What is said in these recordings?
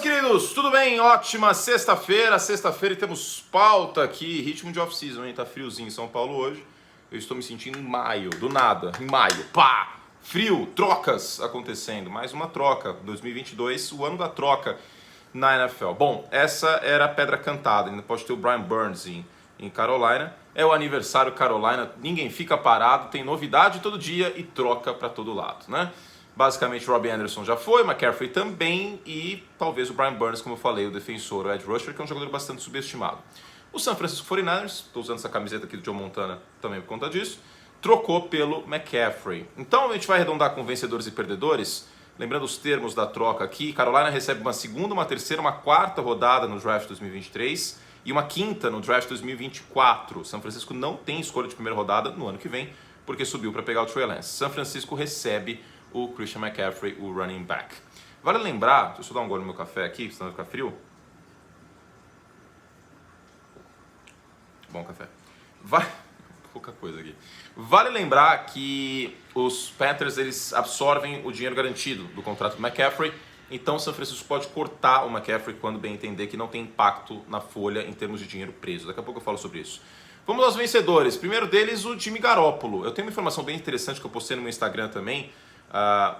queridos, tudo bem? Ótima sexta-feira e temos pauta aqui, ritmo de off-season, hein? Tá friozinho em São Paulo hoje. Eu estou me sentindo em maio, do nada, em maio, pá! Frio, trocas acontecendo, mais uma troca, 2022, o ano da troca na NFL. Bom, essa era a pedra cantada, ainda pode ter o Brian Burns em Carolina. É o aniversário Carolina, ninguém fica parado, tem novidade todo dia e troca para todo lado, né? Basicamente, o Robbie Anderson já foi, McCaffrey também e talvez o Brian Burns, como eu falei, o defensor, o edge rusher, que é um jogador bastante subestimado. O San Francisco 49ers, estou usando essa camiseta aqui do Joe Montana também por conta disso, trocou pelo McCaffrey. Então a gente vai arredondar com vencedores e perdedores. Lembrando os termos da troca aqui, Carolina recebe uma segunda, uma terceira, uma quarta rodada no draft 2023 e uma quinta no draft 2024. São Francisco não tem escolha de primeira rodada no ano que vem, porque subiu para pegar o Trey Lance. São Francisco recebe o Christian McCaffrey, o running back. Vale lembrar, deixa eu só dar um gole no meu café aqui, senão vai ficar frio. Bom café. Pouca coisa aqui. Vale lembrar que os Panthers eles absorvem o dinheiro garantido do contrato do McCaffrey, então o São Francisco pode cortar o McCaffrey quando bem entender que não tem impacto na folha em termos de dinheiro preso. Daqui a pouco eu falo sobre isso. Vamos aos vencedores. Primeiro deles, o Jimmy Garoppolo. Eu tenho uma informação bem interessante que eu postei no meu Instagram também.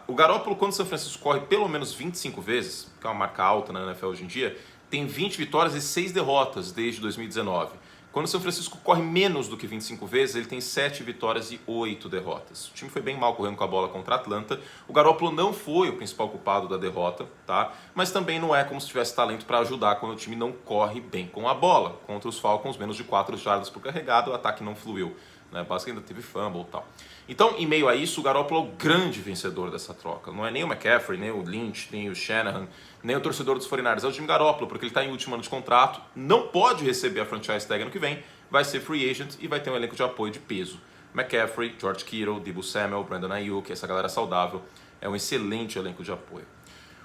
O Garoppolo, quando o São Francisco corre pelo menos 25 vezes, que é uma marca alta na NFL hoje em dia, tem 20 vitórias e 6 derrotas desde 2019. Quando o São Francisco corre menos do que 25 vezes, ele tem 7 vitórias e 8 derrotas. O time foi bem mal correndo com a bola contra a Atlanta. O Garoppolo não foi o principal culpado da derrota, tá? Mas também não é como se tivesse talento para ajudar quando o time não corre bem com a bola. Contra os Falcons, menos de 4 jardas por carregado, o ataque não fluiu. Né? Basicamente ainda teve fumble e tal. Então, em meio a isso, o Garoppolo é o grande vencedor dessa troca. Não é nem o McCaffrey, nem o Lynch, nem o Shanahan, nem o torcedor dos 49ers. É o Jimmy Garoppolo, porque ele está em último ano de contrato, não pode receber a franchise tag ano que vem, vai ser free agent e vai ter um elenco de apoio de peso. McCaffrey, George Kittle, Deebo Samuel, Brandon Ayuk, essa galera saudável. É um excelente elenco de apoio.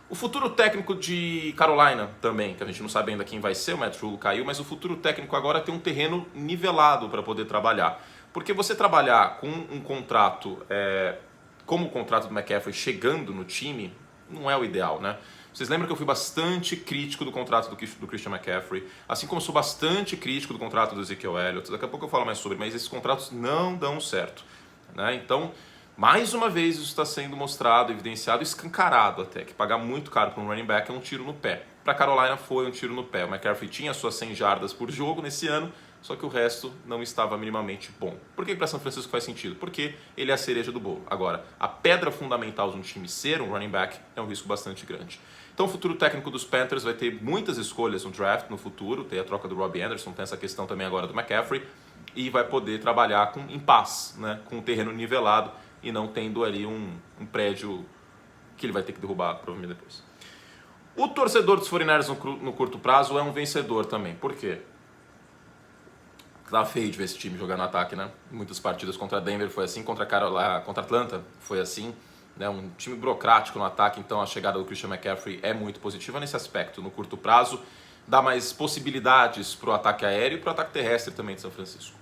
O futuro técnico de Carolina também, que a gente não sabe ainda quem vai ser, o Matt Rhule caiu, mas o futuro técnico agora tem um terreno nivelado para poder trabalhar. Porque você trabalhar com um contrato, como o contrato do McCaffrey, chegando no time, não é o ideal, né? Vocês lembram que eu fui bastante crítico do contrato do Christian McCaffrey, assim como eu sou bastante crítico do contrato do Ezekiel Elliott. Daqui a pouco eu falo mais sobre, mas esses contratos não dão certo, né? Então, mais uma vez isso está sendo mostrado, evidenciado, escancarado até, que pagar muito caro para um running back é um tiro no pé. Para Carolina foi um tiro no pé. O McCaffrey tinha suas 100 jardas por jogo nesse ano, só que o resto não estava minimamente bom. Por que para São Francisco faz sentido? Porque ele é a cereja do bolo. Agora, a pedra fundamental de um time ser um running back é um risco bastante grande. Então o futuro técnico dos Panthers vai ter muitas escolhas no draft no futuro, tem a troca do Robbie Anderson, tem essa questão também agora do McCaffrey, e vai poder trabalhar em paz, né, com um terreno nivelado e não tendo ali um prédio que ele vai ter que derrubar provavelmente depois. O torcedor dos 49ers no curto prazo é um vencedor também. Por quê? Tá feio de ver esse time jogar no ataque, né? Muitas partidas contra Denver foi assim, contra Atlanta foi assim. Né? Um time burocrático no ataque, então a chegada do Christian McCaffrey é muito positiva nesse aspecto. No curto prazo, dá mais possibilidades para o ataque aéreo e para o ataque terrestre também de São Francisco.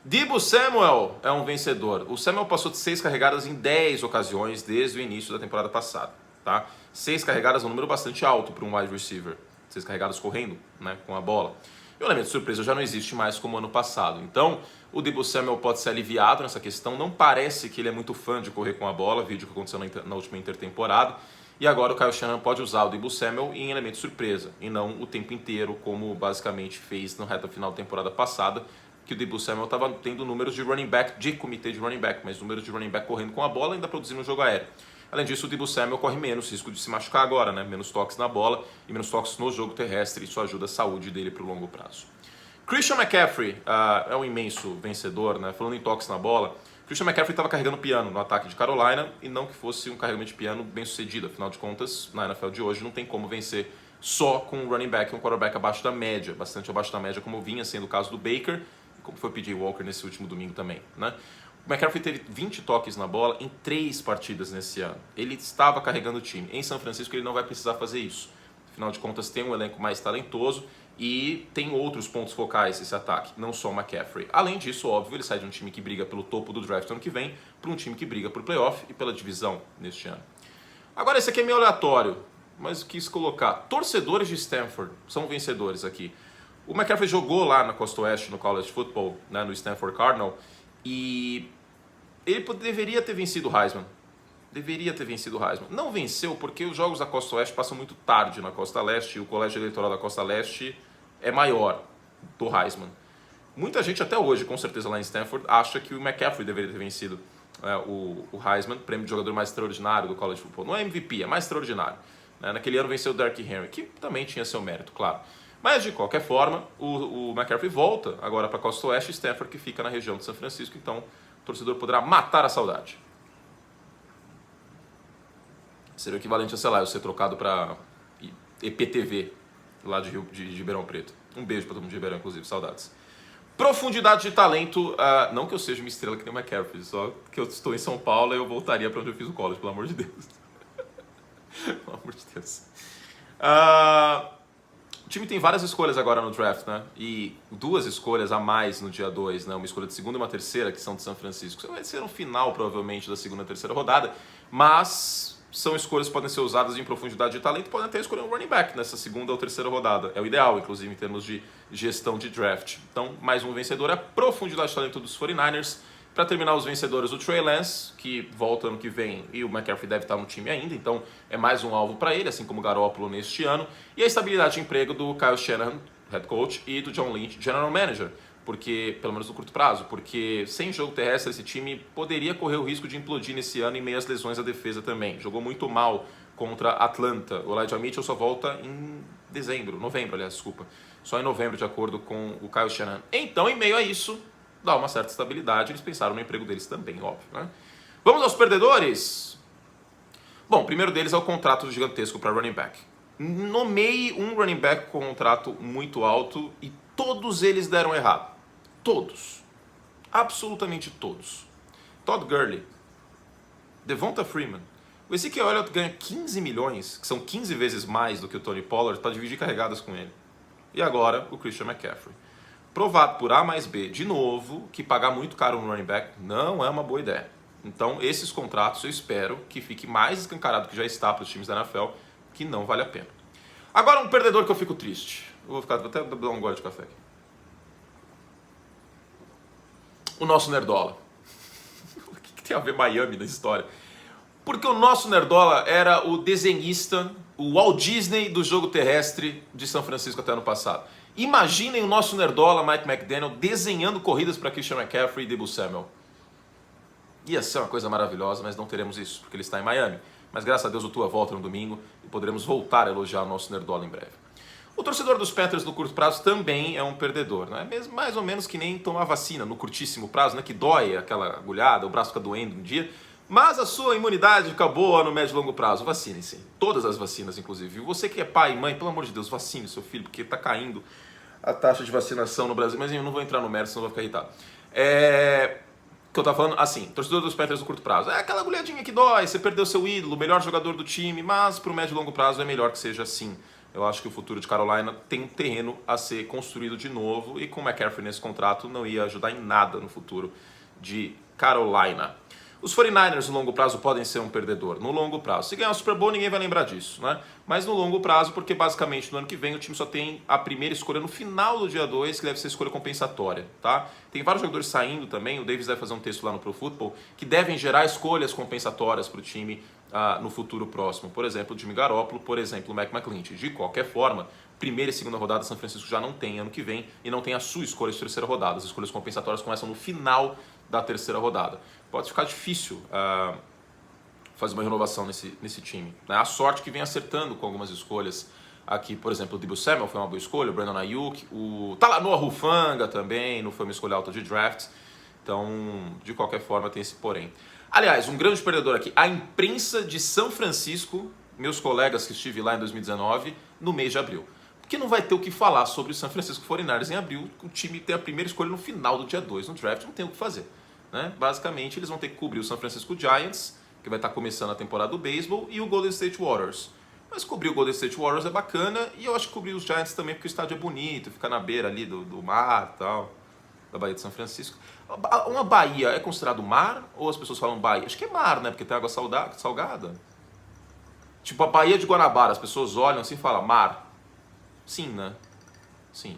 Deebo Samuel é um vencedor. O Samuel passou de 6 carregadas em 10 ocasiões desde o início da temporada passada. Tá? 6 carregadas é um número bastante alto para um wide receiver. 6 carregadas correndo, né, com a bola. E o elemento de surpresa já não existe mais como ano passado. Então, o Deebo Samuel pode ser aliviado nessa questão. Não parece que ele é muito fã de correr com a bola, vídeo que aconteceu na última intertemporada. E agora o Kyle Shanahan pode usar o Deebo Samuel em elemento de surpresa, e não o tempo inteiro, como basicamente fez na reta final da temporada passada, que o Deebo Samuel estava tendo números de running back, de comitê de running back, mas números de running back correndo com a bola e ainda produzindo um jogo aéreo. Além disso, o Deebo Samuel corre menos risco de se machucar agora, né? Menos toques na bola e menos toques no jogo terrestre. Isso ajuda a saúde dele para o longo prazo. Christian McCaffrey é um imenso vencedor, né? Falando em toques na bola, Christian McCaffrey estava carregando piano no ataque de Carolina e não que fosse um carregamento de piano bem sucedido. Afinal de contas, na NFL de hoje não tem como vencer só com um running back e um quarterback abaixo da média, bastante abaixo da média, como vinha sendo o caso do Baker e como foi o P.J. Walker nesse último domingo também, né? O McCaffrey teve 20 toques na bola em 3 partidas nesse ano. Ele estava carregando o time. Em São Francisco ele não vai precisar fazer isso. Afinal de contas tem um elenco mais talentoso e tem outros pontos focais esse ataque, não só o McCaffrey. Além disso, óbvio, ele sai de um time que briga pelo topo do draft ano que vem para um time que briga por playoff e pela divisão neste ano. Agora esse aqui é meio aleatório. mas quis colocar torcedores de Stanford, são vencedores aqui. O McCaffrey jogou lá na Costa Oeste, no College Football, né, no Stanford Cardinal, e ele deveria ter vencido o Heisman. Deveria ter vencido o Heisman. Não venceu porque os jogos da Costa Oeste passam muito tarde na Costa Leste e o colégio eleitoral da Costa Leste é maior do Heisman. Muita gente até hoje, com certeza lá em Stanford, acha que o McCaffrey deveria ter vencido o Heisman, prêmio de jogador mais extraordinário do College Football. Não é MVP, é mais extraordinário. Naquele ano venceu o Derrick Henry, que também tinha seu mérito, claro. Mas, de qualquer forma, o McCaffrey volta agora para a Costa Oeste e Stanford, que fica na região de São Francisco, então o torcedor poderá matar a saudade. Seria o equivalente a, sei lá, eu ser trocado para EPTV, lá de Ribeirão Preto. Um beijo para todo mundo de Ribeirão, inclusive, saudades. Profundidade de talento, não que eu seja uma estrela que nem o McCaffrey, só que eu estou em São Paulo e eu voltaria para onde eu fiz o college, pelo amor de Deus. Pelo amor de Deus. O time tem várias escolhas agora no draft, né? E 2 escolhas a mais no dia 2, né? Uma escolha de segunda e uma terceira, que são de São Francisco. Vai ser no final, provavelmente, da segunda e terceira rodada, mas são escolhas que podem ser usadas em profundidade de talento, podem até escolher um running back nessa segunda ou terceira rodada. É o ideal, inclusive, em termos de gestão de draft. Então, mais um vencedor é a profundidade de talento dos 49ers. Para terminar, os vencedores, o Trey Lance, que volta ano que vem, e o McCaffrey deve estar no time ainda, então é mais um alvo para ele, assim como o Garoppolo neste ano. E a estabilidade de emprego do Kyle Shanahan, head coach, e do John Lynch, general manager, porque, pelo menos no curto prazo, porque sem jogo terrestre esse time poderia correr o risco de implodir nesse ano em meio às lesões da defesa também. Jogou muito mal contra Atlanta. O Elijah Mitchell só volta em novembro, desculpa. Só em novembro, de acordo com o Kyle Shanahan. Então, em meio a isso, dá uma certa estabilidade. Eles pensaram no emprego deles também, óbvio, né? Vamos aos perdedores? Bom, o primeiro deles é o contrato gigantesco para running back. Nomeie um running back com um contrato muito alto e todos eles deram errado. Todos. Absolutamente todos. Todd Gurley, Devonta Freeman. O Ezekiel Elliott ganha 15 milhões, que são 15 vezes mais do que o Tony Pollard, para dividir carregadas com ele. E agora, o Christian McCaffrey. Provado por A mais B, de novo, que pagar muito caro no running back não é uma boa ideia. Então, esses contratos eu espero que fique mais escancarado que já está para os times da NFL, que não vale a pena. Agora, um perdedor que eu fico triste. Vou até dar um gole de café aqui. O nosso Nerdola. O que tem a ver Miami na história? Porque o nosso Nerdola era o desenhista, o Walt Disney do jogo terrestre de São Francisco até ano passado. Imaginem o nosso Nerdola, Mike McDaniel, desenhando corridas para Christian McCaffrey e Deebo Samuel. Ia ser uma coisa maravilhosa, mas não teremos isso, porque ele está em Miami. Mas graças a Deus o Tua volta no domingo e poderemos voltar a elogiar o nosso Nerdola em breve. O torcedor dos Panthers no curto prazo também é um perdedor, né? Mais ou menos que nem tomar vacina no curtíssimo prazo, né? Que dói aquela agulhada, o braço fica doendo um dia, mas a sua imunidade fica boa no médio e longo prazo. Vacine-se. Todas as vacinas, inclusive. E você que é pai e mãe, pelo amor de Deus, vacine seu filho, porque está caindo a taxa de vacinação no Brasil. Mas eu não vou entrar no mérito, senão eu vou ficar irritado. Que eu tava falando, assim, torcedor dos Panthers no curto prazo. É aquela agulhadinha que dói, você perdeu seu ídolo, o melhor jogador do time, mas para o médio e longo prazo é melhor que seja assim. Eu acho que o futuro de Carolina tem um terreno a ser construído de novo e com o McCaffrey nesse contrato não ia ajudar em nada no futuro de Carolina. Os 49ers no longo prazo podem ser um perdedor. No longo prazo. Se ganhar o Super Bowl, ninguém vai lembrar disso, né? Mas no longo prazo, porque basicamente no ano que vem o time só tem a primeira escolha no final do dia 2, que deve ser escolha compensatória, tá? Tem vários jogadores saindo também, o Davis deve fazer um texto lá no Pro Football, que devem gerar escolhas compensatórias para o time no futuro próximo. Por exemplo, o Jimmy Garoppolo, por exemplo, o Mac McClinch. De qualquer forma, primeira e segunda rodada São Francisco já não tem ano que vem e não tem a sua escolha de terceira rodada. As escolhas compensatórias começam no final da terceira rodada. Pode ficar difícil fazer uma renovação nesse time. Né? A sorte que vem acertando com algumas escolhas aqui, por exemplo, o Deebo Samuel foi uma boa escolha, o Brandon Ayuk, o Talanoa Hufanga também não foi uma escolha alta de draft. Então, de qualquer forma, tem esse porém. Aliás, um grande perdedor aqui, a imprensa de São Francisco, meus colegas que estive lá em 2019, no mês de abril. Porque não vai ter o que falar sobre o San Francisco 49ers em abril, o time tem a primeira escolha no final do dia 2 no draft, não tem o que fazer. Né? Basicamente, eles vão ter que cobrir o San Francisco Giants, que vai estar começando a temporada do beisebol, e o Golden State Warriors. Mas cobrir o Golden State Warriors é bacana, e eu acho que cobrir os Giants também, porque o estádio é bonito, fica na beira ali do mar e tal, da Baía de São Francisco. Uma baía é considerado mar, ou as pessoas falam baía? Acho que é mar, né? Porque tem água salgada. Tipo a Baía de Guanabara, as pessoas olham assim e falam, mar. Sim, né? Sim.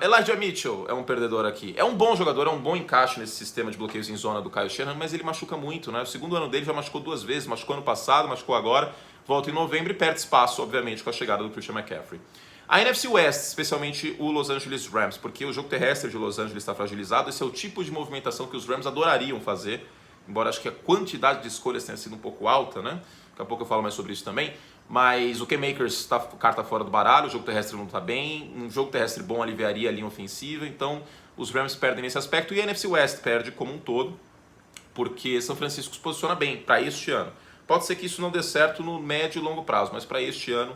Elijah Mitchell é um perdedor aqui. É um bom jogador, é um bom encaixe nesse sistema de bloqueios em zona do Kyle Shanahan, mas ele machuca muito, né? O segundo ano dele já machucou 2 vezes, machucou ano passado, machucou agora, volta em novembro e perde espaço, obviamente, com a chegada do Christian McCaffrey. A NFC West, especialmente o Los Angeles Rams, porque o jogo terrestre de Los Angeles está fragilizado, esse é o tipo de movimentação que os Rams adorariam fazer, embora acho que a quantidade de escolhas tenha sido um pouco alta, né? Daqui a pouco eu falo mais sobre isso também. Mas o K-Makers está carta fora do baralho, o jogo terrestre não está bem, um jogo terrestre bom aliviaria a linha ofensiva, então os Rams perdem nesse aspecto e a NFC West perde como um todo, porque São Francisco se posiciona bem para este ano. Pode ser que isso não dê certo no médio e longo prazo, mas para este ano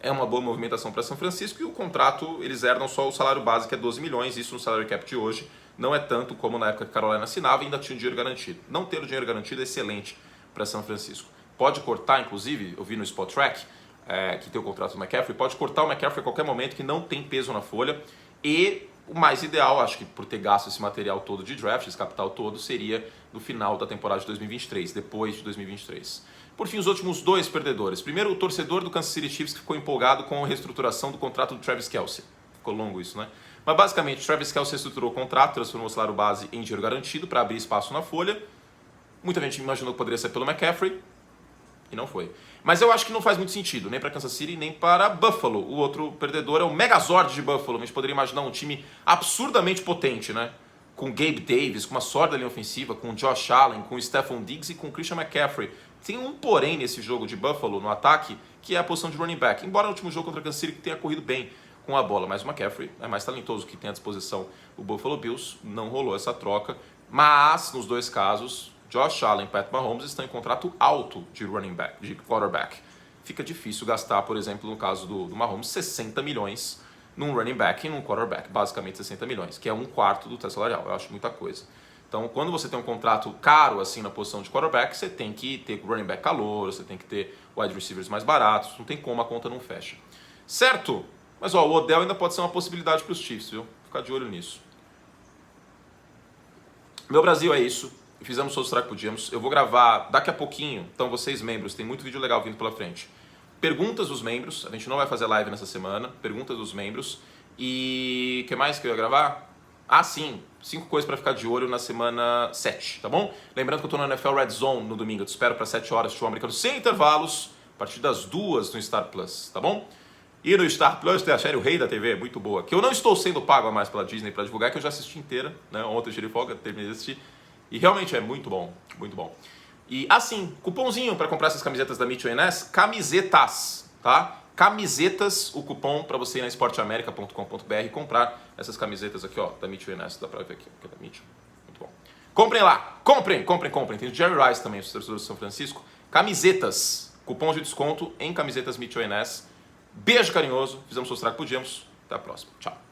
é uma boa movimentação para São Francisco e o contrato, eles herdam só o salário básico, que é 12 milhões, isso no salary cap de hoje não é tanto como na época que Carolina assinava e ainda tinha o dinheiro garantido. Não ter o dinheiro garantido é excelente para São Francisco. Pode cortar, inclusive, eu vi no Spot Track, que tem o contrato do McCaffrey, pode cortar o McCaffrey a qualquer momento que não tem peso na folha. E o mais ideal, acho que por ter gasto esse material todo de draft, esse capital todo, seria no final da temporada de 2023, depois de 2023. Por fim, os últimos 2 perdedores. Primeiro, o torcedor do Kansas City Chiefs que ficou empolgado com a reestruturação do contrato do Travis Kelce. Ficou longo isso, né? Mas basicamente, o Travis Kelce reestruturou o contrato, transformou o salário base em dinheiro garantido para abrir espaço na folha. Muita gente imaginou que poderia ser pelo McCaffrey. E não foi. Mas eu acho que não faz muito sentido, nem para Kansas City, nem para Buffalo. O outro perdedor é o Megazord de Buffalo. A gente poderia imaginar um time absurdamente potente, né? Com Gabe Davis, com uma sólida linha ofensiva, com Josh Allen, com Stephon Diggs e com Christian McCaffrey. Tem um porém nesse jogo de Buffalo, no ataque, que é a posição de running back. Embora no último jogo contra Kansas City tenha corrido bem com a bola, mas o McCaffrey é mais talentoso que tem à disposição o Buffalo Bills. Não rolou essa troca, mas nos 2 casos... Josh Allen e Pat Mahomes estão em contrato alto de running back, de quarterback. Fica difícil gastar, por exemplo, no caso do Mahomes, 60 milhões num running back e num quarterback. Basicamente 60 milhões, que é 1/4 do teto salarial. Eu acho muita coisa. Então, quando você tem um contrato caro assim na posição de quarterback, você tem que ter running back calor, você tem que ter wide receivers mais baratos. Não tem como, a conta não fecha. Certo? Mas ó, o Odell ainda pode ser uma possibilidade para os Chiefs, viu? Ficar de olho nisso. Meu Brasil, é isso. Fizemos todos os track que podíamos. Eu vou gravar daqui a pouquinho. Então vocês membros, tem muito vídeo legal vindo pela frente. Perguntas dos membros. A gente não vai fazer live nessa semana. Perguntas dos membros. E o que mais que eu ia gravar? Ah, sim. 5 coisas para ficar de olho na semana 7, tá bom? Lembrando que eu tô no NFL Red Zone no domingo. Eu te espero para 7 horas, show americano sem intervalos. A partir das 2 no Star Plus, tá bom? E no Star Plus tem a série O Rei da TV, muito boa. Que eu não estou sendo pago a mais pela Disney para divulgar, que eu já assisti inteira, né? Ontem eu tirei folga, terminei de assistir. E realmente é muito bom, muito bom. E assim, cupomzinho para comprar essas camisetas da Mitchell & Ness, camisetas, tá? Camisetas, o cupom para você ir na esporteamerica.com.br e comprar essas camisetas aqui, ó, da Mitchell & Ness, dá para ver aqui, da Mitchell, muito bom. Comprem lá, comprem. Tem o Jerry Rice também, os torcedores de São Francisco. Camisetas, cupom de desconto em camisetas Mitchell & Ness. Beijo carinhoso, fizemos o que podíamos, até a próxima, tchau.